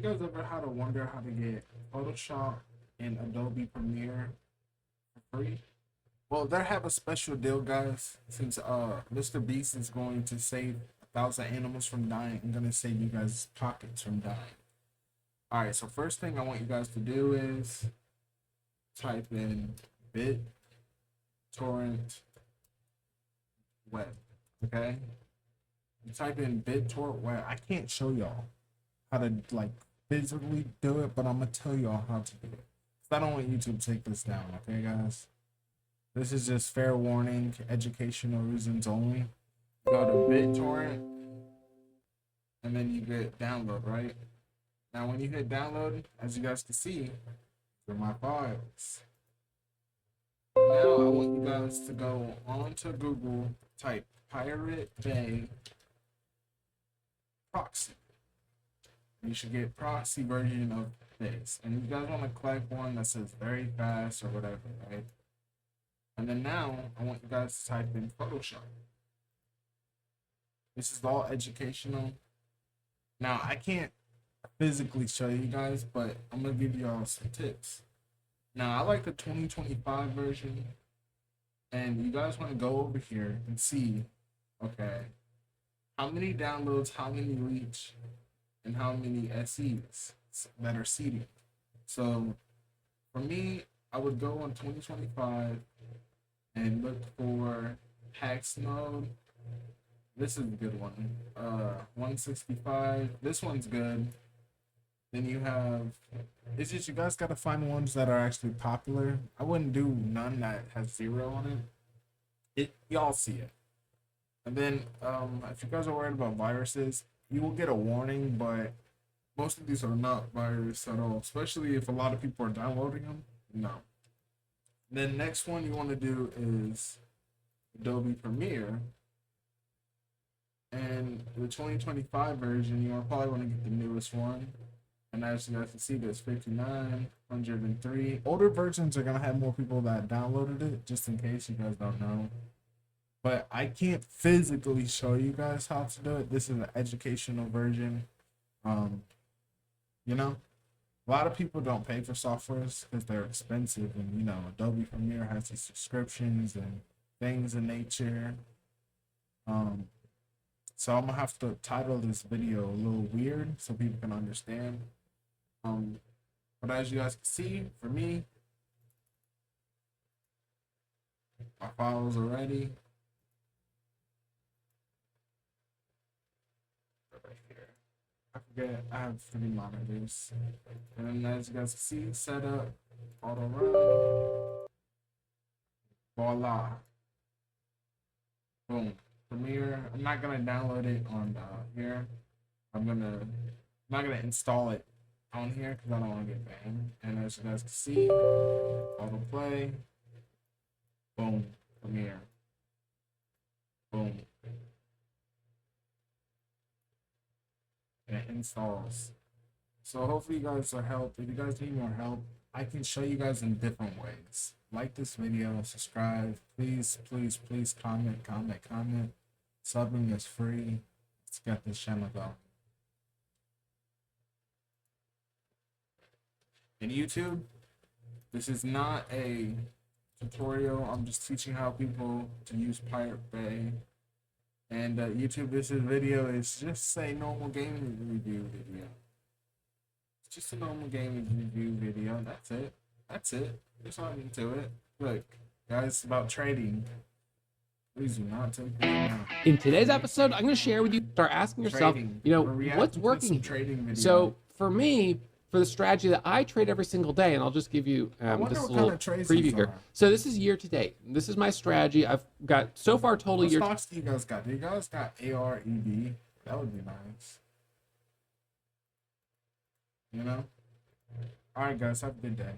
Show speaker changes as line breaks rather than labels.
You guys ever had to wonder how to get Photoshop and Adobe Premiere for free? Well, they have a special deal, guys. Since Mr. Beast is going to save 1,000 animals from dying, I'm gonna save you guys pockets from dying. All right. So first thing I want you guys to do is type in BitTorrent web. Okay. You type in BitTorrent web. I can't show y'all how to like physically do it, but I'm gonna tell y'all how to do it. 'Cause I don't want YouTube to take this down, okay, guys? This is just fair warning, educational reasons only. Go to BitTorrent, and then you get download, right? Now, when you hit download, as you guys can see, they're my files. Now, I want you guys to go onto Google, type Pirate Bay proxy. You should get proxy version of this. And you guys want to click one that says very fast or whatever, right? And then now I want you guys to type in Photoshop. This is all educational. Now I can't physically show you guys, but I'm gonna give you all some tips. Now I like the 2025 version, and you guys want to go over here and see, okay, how many downloads, how many reach, and how many SEs that are seeding. So for me, I would go on 2025 and look for hex mode. This is a good one. 165. This one's good. Then you have. It's just you guys gotta find ones that are actually popular. I wouldn't do none that has 0 on it. Y'all see it. And then if you guys are worried about viruses, you will get a warning, but most of these are not virus at all, especially if a lot of people are downloading them. No. Then next one you want to do is Adobe Premiere. And the 2025 version, you probably want to get the newest one. And as you guys can see, there's 59, 103. Older versions are going to have more people that downloaded it, just in case you guys don't know. But I can't physically show you guys how to do it. This is an educational version. You know, a lot of people don't pay for softwares because they're expensive, and you know, Adobe Premiere has these subscriptions and things in nature. So I'm gonna have to title this video a little weird so people can understand. But as you guys can see, for me, my files are ready. Right here. I forget I have 3 monitors. And then as you guys can see, setup, auto run. Voila. Boom. Premiere. I'm not gonna download it on here. I'm not gonna install it on here because I don't want to get banned. And as you guys can see, auto play. Boom. Premiere. Boom. And it installs. So hopefully you guys are helped. If you guys need more help, I can show you guys in different ways. Like this video, subscribe, please, please, please comment. Subbing is free. Let's get this channel going. In YouTube, this is not a tutorial. I'm just teaching how people to use Pirate Bay. And YouTube, this video is just a normal gaming review video. It's just a normal gaming review video. That's it. That's it. There's nothing to it. Look, guys, about trading. Please do not take this down.
In today's episode, I'm going to share with you, start asking yourself, what's working here? So for me, for the strategy that I trade every single day, and I'll just give you this little preview here. So this is year to date. This is my strategy. I've got so far total
year. What stocks do you guys got? Do you guys got ARED? That would be nice. You know? All right, guys. Have a good day.